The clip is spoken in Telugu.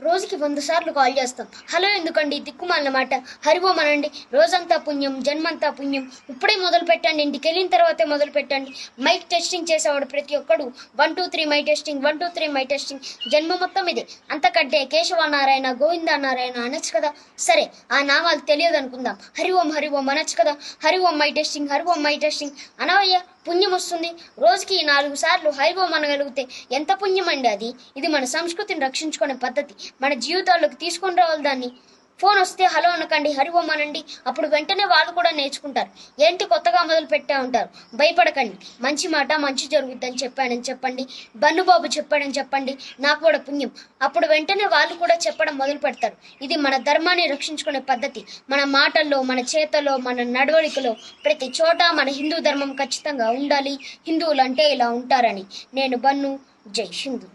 రోజుకి 100 సార్లు కాల్ చేస్తాం. హలో ఎందుకండి దిక్కుమాలిన మాట, హరి ఓం అనండి, రోజంతా పుణ్యం, జన్మంతా పుణ్యం, ఇప్పుడే మొదలు పెట్టండి, ఇంటికి వెళ్ళిన తర్వాతే మొదలు పెట్టండి. మైక్ టెస్టింగ్ చేసేవాడు ప్రతి ఒక్కడు 1 2 3 మై టెస్టింగ్, 1 2 3 మై టెస్టింగ్. జన్మ మొత్తం ఇదే. అంతకంటే కేశవ నారాయణ, గోవింద నారాయణ అనొచ్చు కదా. సరే, ఆ నామాలు తెలియదు అనుకుందాం, హరి ఓం అనొచ్చు కదా. Hari Om my testing, Hari Om my testing అనవయ్యా, పుణ్యం వస్తుంది. రోజుకి 4 సార్లు హరి ఓం అనగలిగితే ఎంత పుణ్యం అండి అది. ఇది మన సంస్కృతిని రక్షించుకునే పద్ధతి. మన జీవితాల్లోకి తీసుకొని రావాలి దాన్ని. ఫోన్ వస్తే హలో అనకండి, హరి ఓం అనండి. అప్పుడు వెంటనే వాళ్ళు కూడా నేర్చుకుంటారు. ఏంటి కొత్తగా మొదలు పెట్టా ఉంటారు. భయపడకండి. మంచి మాట మంచి జరుగుద్దని చెప్పాడని చెప్పండి. బన్నుబాబు చెప్పాడని చెప్పండి, నాకు కూడా పుణ్యం. అప్పుడు వెంటనే వాళ్ళు కూడా చెప్పడం మొదలు పెడతారు. ఇది మన ధర్మాన్ని రక్షించుకునే పద్ధతి. మన మాటల్లో, మన చేతల్లో, మన నడవడికలో, ప్రతి చోట మన హిందూ ధర్మం ఖచ్చితంగా ఉండాలి. హిందువులు అంటే ఇలా ఉంటారని. నేను బన్ను. జై హిందూ.